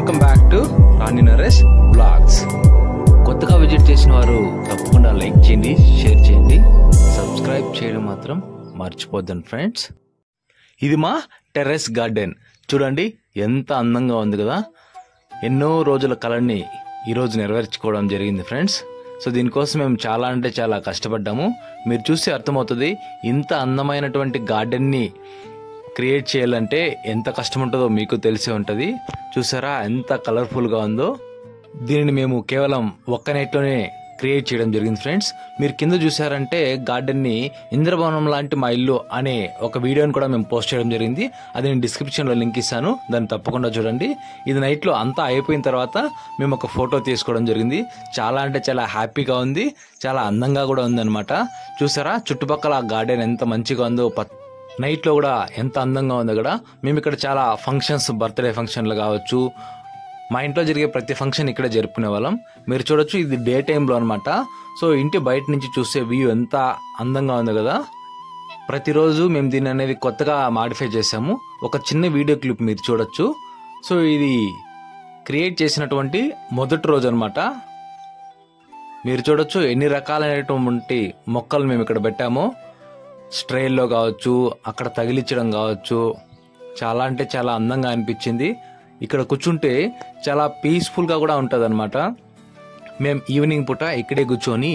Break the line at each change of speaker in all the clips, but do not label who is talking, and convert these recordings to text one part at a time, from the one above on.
Welcome back to Rani Naresh blogs. కొత్తగా visit చేసిన వారు తప్పకుండా లైక్ చేయండి, షేర్ చేయండి, సబ్స్క్రైబ్ చేయడం మాత్రం మర్చిపోద్దండి ఫ్రెండ్స్. ఇది మా టెర్రస్ గార్డెన్. చూడండి ఎంత అందంగా ఉంది కదా. ఎన్నో రోజుల కళని ఈరోజు నెరవేర్చుకోవడం జరిగింది ఫ్రెండ్స్. సో దీనికోసం మేము చాలా అంటే చాలా కష్టపడ్డాము. మీరు చూస్తే అర్థమవుతుంది, ఇంత అందమైనటువంటి గార్డెన్ని క్రియేట్ చేయాలంటే ఎంత కష్టం ఉంటుందో మీకు తెలిసే ఉంటుంది. చూసారా ఎంత కలర్ఫుల్గా ఉందో. దీనిని మేము కేవలం ఒక్క నైట్లోనే క్రియేట్ చేయడం జరిగింది ఫ్రెండ్స్. మీరు కింద చూసారంటే గార్డెన్ని ఇంద్రభవనం లాంటి మా ఇల్లు అనే ఒక వీడియోని కూడా మేము పోస్ట్ చేయడం జరిగింది. అది నేను డిస్క్రిప్షన్లో లింక్ ఇస్తాను, దాన్ని తప్పకుండా చూడండి. ఇది నైట్లో అంతా అయిపోయిన తర్వాత మేము ఒక ఫోటో తీసుకోవడం జరిగింది. చాలా అంటే చాలా హ్యాపీగా ఉంది, చాలా అందంగా కూడా ఉందన్నమాట. చూసారా చుట్టుపక్కల గార్డెన్ ఎంత మంచిగా ఉందో, నైట్లో కూడా ఎంత అందంగా ఉంది అక్కడ. మేము ఇక్కడ చాలా ఫంక్షన్స్, బర్త్డే ఫంక్షన్లు కావచ్చు, మా ఇంట్లో జరిగే ప్రతి ఫంక్షన్ ఇక్కడే జరుపుకునే వాళ్ళం. మీరు చూడొచ్చు ఇది డే టైంలో అనమాట. సో ఇంటి బయట నుంచి చూసే వ్యూ ఎంత అందంగా ఉంది కదా. ప్రతిరోజు మేము దీన్ని అనేది కొత్తగా మాడిఫై చేసాము. ఒక చిన్న వీడియో క్లిప్ మీరు చూడొచ్చు. సో ఇది క్రియేట్ చేసినటువంటి మొదటి రోజు అనమాట. మీరు చూడొచ్చు ఎన్ని రకాలైనటువంటి మొక్కలు మేము ఇక్కడ పెట్టాము. స్ట్రైల్లో కావచ్చు, అక్కడ తగిలించడం కావచ్చు, చాలా అంటే చాలా అందంగా అనిపించింది. ఇక్కడ కూర్చుంటే చాలా పీస్ఫుల్గా కూడా ఉంటుంది అనమాట. మేము ఈవినింగ్ పూట ఇక్కడే కూర్చొని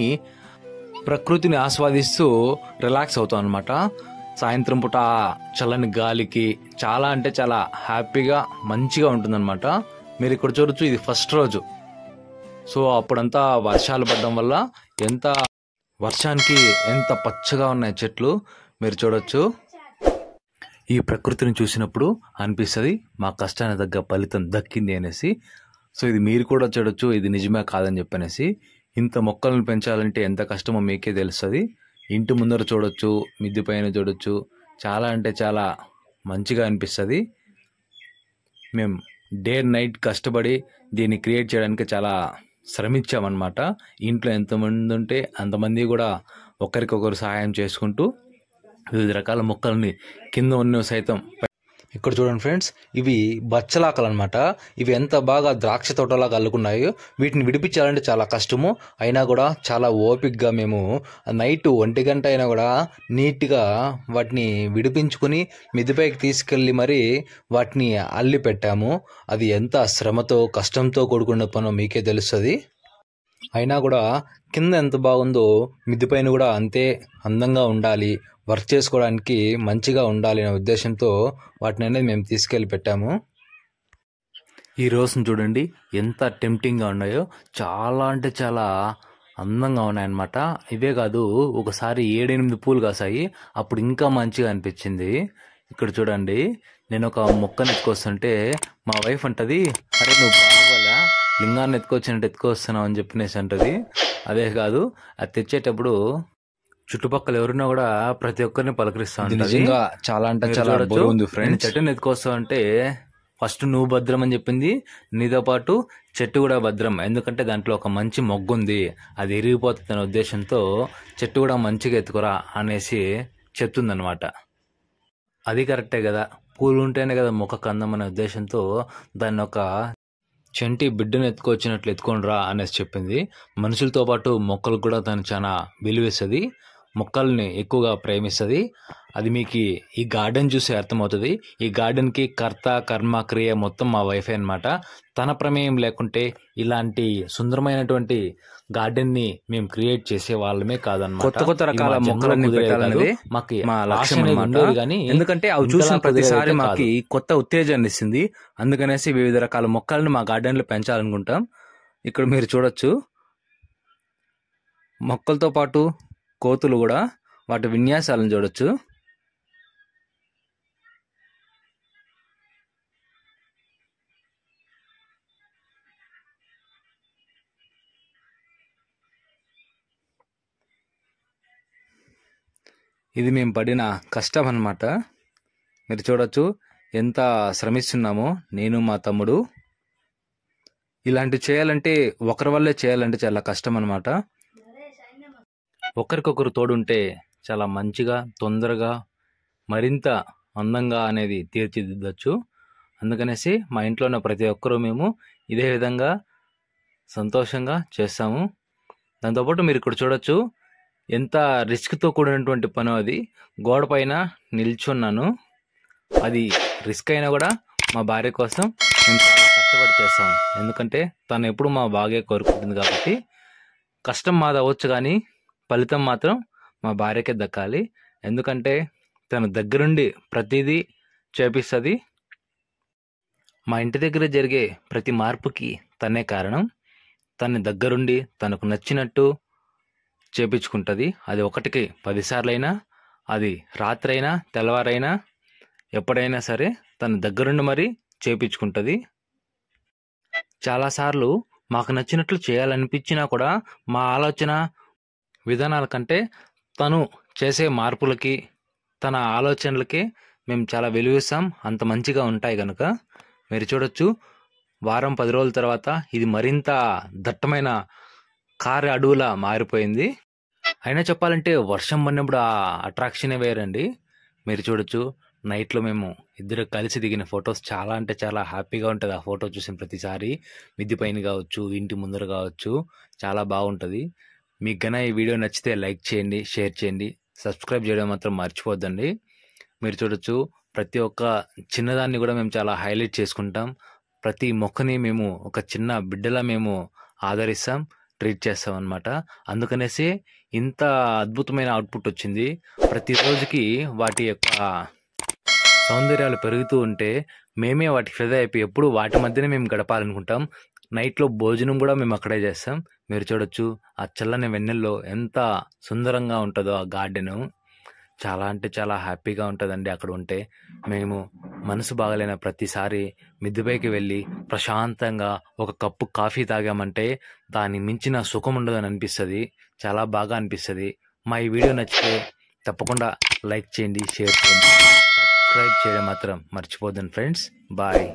ప్రకృతిని ఆస్వాదిస్తూ రిలాక్స్ అవుతాం అనమాట. సాయంత్రం పూట చల్లని గాలికి చాలా అంటే చాలా హ్యాపీగా మంచిగా ఉంటుందన్నమాట. మీరు ఇక్కడ చూడొచ్చు ఇది ఫస్ట్ రోజు. సో అప్పుడంతా వర్షాలు పడడం వల్ల వర్షానికి ఎంత పచ్చగా ఉన్నాయి చెట్లు మీరు చూడొచ్చు. ఈ ప్రకృతిని చూసినప్పుడు అనిపిస్తుంది మా కష్టానికి తగ్గ ఫలితం దక్కింది అనేసి. సో ఇది మీరు కూడా చూడొచ్చు, ఇది నిజమే కాదని చెప్పనేసి. ఇంత మొక్కలను పెంచాలంటే ఎంత కష్టమో మీకే తెలుస్తుంది. ఇంటి ముందర చూడొచ్చు, మిద్దె పైన చూడొచ్చు, చాలా అంటే చాలా మంచిగా అనిపిస్తుంది. మేము డే నైట్ కష్టపడి దీన్ని క్రియేట్ చేయడానికి చాలా శ్రమించామన్నమాట. ఇంట్లో ఎంతమంది ఉంటే అంతమంది కూడా ఒకరికొకరు సహాయం చేసుకుంటూ వివిధ రకాల మొక్కల్ని కింద ఉన్న సైతం. ఇక్కడ చూడండి ఫ్రెండ్స్, ఇవి బచ్చలాకలు అనమాట. ఇవి ఎంత బాగా ద్రాక్ష తోటలాగా అల్లుకున్నాయో. వీటిని విడిపించాలంటే చాలా కష్టము. అయినా కూడా చాలా ఓపికగా మేము నైట్ 1 గంట అయినా కూడా నీట్గా వాటిని విడిపించుకుని మిద్దెపైకి తీసుకెళ్ళి మరి వాటిని అల్లి పెట్టాము. అది ఎంత శ్రమతో కష్టంతో కూడుకున్న పనో మీకే తెలుస్తుంది. అయినా కూడా కింద ఎంత బాగుందో మిద్దెపైన కూడా అంతే అందంగా ఉండాలి, వర్క్ చేసుకోవడానికి మంచిగా ఉండాలి అనే ఉద్దేశంతో వాటిని అనేది మేము తీసుకెళ్ళి పెట్టాము. ఈ రోజును చూడండి ఎంత టెంప్టింగ్గా ఉన్నాయో. చాలా అంటే చాలా అందంగా ఉన్నాయన్నమాట. ఇవే కాదు, ఒకసారి 7-8 పూలు కాసాయి. అప్పుడు ఇంకా మంచిగా అనిపించింది. ఇక్కడ చూడండి, నేను ఒక మొక్కను ఎత్తుకొస్తుంటే మా వైఫ్ అంటది, అరే నువ్వు బాగోవాలా, లింగాన్ని ఎత్తుకొచ్చినట్టు ఎత్తుకొస్తున్నావు అని చెప్పినేసి అంటది. అదే కాదు, అది తెచ్చేటప్పుడు చుట్టుపక్కల ఎవరున్నా కూడా ప్రతి ఒక్కరిని పలకరిస్తా ఉంటుంది. చాలా అంటే చాలా బాగుంది ఫ్రెండ్స్. చెట్టుని ఎత్తుకొస్తా అంటే ఫస్ట్ నువ్వు భద్రం అని చెప్పింది, నీతో పాటు చెట్టు కూడా భద్రం, ఎందుకంటే దాంట్లో ఒక మంచి మొగ్గు ఉంది, అది ఎరిగిపోతుంది అనే ఉద్దేశంతో చెట్టు కూడా మంచిగా ఎత్తుకురా అనేసి చెప్తుందనమాట. అది కరెక్టే కదా, పూలు ఉంటేనే కదా మొక్కకు అందం అనే ఉద్దేశంతో దాన్ని ఒక చంటి బిడ్డను ఎత్తుకొచ్చినట్లు ఎత్తుకొని రా అనేసి చెప్పింది. మనుషులతో పాటు మొక్కలకు కూడా దాన్ని చాలా విలువిస్తుంది, మొక్కల్ని ఎక్కువగా ప్రేమిస్తుంది. అది మీకు ఈ గార్డెన్ చూసి అర్థమవుతుంది. ఈ గార్డెన్కి కర్త కర్మ క్రియ మొత్తం మా వైఫ్ అనమాట. తన ప్రమేయం లేకుంటే ఇలాంటి సుందరమైనటువంటి గార్డెన్ని మేము క్రియేట్ చేసే వాళ్ళమే కాదన్నమాట. కొత్త కొత్త రకాల మొక్కలన్నీ పెట్టాలనేది మాకు మా లక్ష్యం అన్నమాట. కానీ ఎందుకంటే అవి చూసిన ప్రతిసారి మాకు కొత్త ఉత్తేజాన్ని ఇస్తుంది. అందుకనేసి వివిధ రకాల మొక్కలను మా గార్డెన్లో పెంచాలనుకుంటాం. ఇక్కడ మీరు చూడొచ్చు, మొక్కలతో పాటు కోతులు కూడా వాటి విన్యాసాలను చూడొచ్చు. ఇది మేము పడిన కష్టం అన్నమాట. మీరు చూడొచ్చు ఎంత శ్రమిస్తున్నామో నేను మా తమ్ముడు. ఇలాంటివి చేయాలంటే ఒకరి వల్లే చేయాలంటే చాలా కష్టం అన్నమాట. ఒకరికొకరు తోడుంటే చాలా మంచిగా తొందరగా మరింత అందంగా అనేది తీర్చిదిద్దచ్చు. అందుకనేసి మా ఇంట్లో ఉన్న ప్రతి ఒక్కరూ మేము ఇదే విధంగా సంతోషంగా చేస్తాము. దాంతోపాటు మీరు ఇక్కడ చూడొచ్చు ఎంత రిస్క్తో కూడినటువంటి పని అది. గోడ పైన నిల్చున్నాను. అది రిస్క్ అయినా కూడా మా భార్య కోసం మేము చాలా కష్టపడి చేస్తాం. ఎందుకంటే తను ఎప్పుడు మా బాగే కోరుకుంటుంది కాబట్టి. కష్టం మాది అవ్వచ్చు కానీ ఫలితం మాత్రం మా భార్యకే దక్కాలి. ఎందుకంటే తన దగ్గరుండి ప్రతిదీ చేపిస్తుంది. మా ఇంటి దగ్గర జరిగే ప్రతి మార్పుకి తనే కారణం. తన దగ్గరుండి తనకు నచ్చినట్టు చేపించుకుంటుంది. అది ఒకటికి 10 సార్లైనా, అది రాత్రైనా తెల్లవారైనా ఎప్పుడైనా సరే తన దగ్గరుండి మరీ చేపించుకుంటుంది. చాలాసార్లు మాకు నచ్చినట్లు చేయాలనిపించినా కూడా మా ఆలోచన విధానాల కంటే తను చేసే మార్పులకి, తన ఆలోచనలకి మేము చాలా విలువిస్తాం. అంత మంచిగా ఉంటాయి కనుక. మీరు చూడొచ్చు వారం 10 రోజుల తర్వాత ఇది మరింత దట్టమైన కారు అడవులా మారిపోయింది. అయినా చెప్పాలంటే వర్షం పడినప్పుడు ఆ అట్రాక్షనే వేరండి. మీరు చూడొచ్చు నైట్లో మేము ఇద్దరు కలిసి దిగిన ఫొటోస్ చాలా అంటే చాలా హ్యాపీగా ఉంటుంది. ఆ ఫోటో చూసిన ప్రతిసారి మిద్ది పైన కావచ్చు, ఇంటి ముందర కావచ్చు, చాలా బాగుంటుంది. మీకు గన ఈ వీడియో నచ్చితే లైక్ చేయండి, షేర్ చేయండి, సబ్స్క్రైబ్ చేయడం మాత్రం మర్చిపోద్దండి. మీరు చూడొచ్చు ప్రతి ఒక్క చిన్నదాన్ని కూడా మేము చాలా హైలైట్ చేసుకుంటాం. ప్రతి మొక్కని మేము ఒక చిన్న బిడ్డలా మేము ఆదరిస్తాం, ట్రీట్ చేస్తాం అన్నమాట. అందుకనేసి ఇంత అద్భుతమైన అవుట్పుట్ వచ్చింది. ప్రతిరోజుకి వాటి యొక్క సౌందర్యాలు పెరుగుతూ ఉంటే మేమే వాటికి ఫిదా అయిపోయి ఎప్పుడు వాటి మధ్యనే మేము గడపాలనుకుంటాం. నైట్లో భోజనం కూడా మేము అక్కడే చేస్తాం. మీరు చూడొచ్చు ఆ చల్లని వెన్నెల్లో ఎంత సుందరంగా ఉంటుందో ఆ గార్డెను. చాలా అంటే చాలా హ్యాపీగా ఉంటుందండి అక్కడ ఉంటే. మేము మనసు బాగలేన ప్రతిసారి మిద్దెపైకి వెళ్ళి ప్రశాంతంగా ఒక కప్పు కాఫీ తాగామంటే దాన్ని మించిన సుఖం ఉండదని అనిపిస్తుంది. చాలా బాగా అనిపిస్తుంది. మా ఈ వీడియో నచ్చితే తప్పకుండా లైక్ చేయండి, షేర్ చేయండి, సబ్స్క్రైబ్ చేయడం మాత్రం మర్చిపోద్దండి ఫ్రెండ్స్. బాయ్.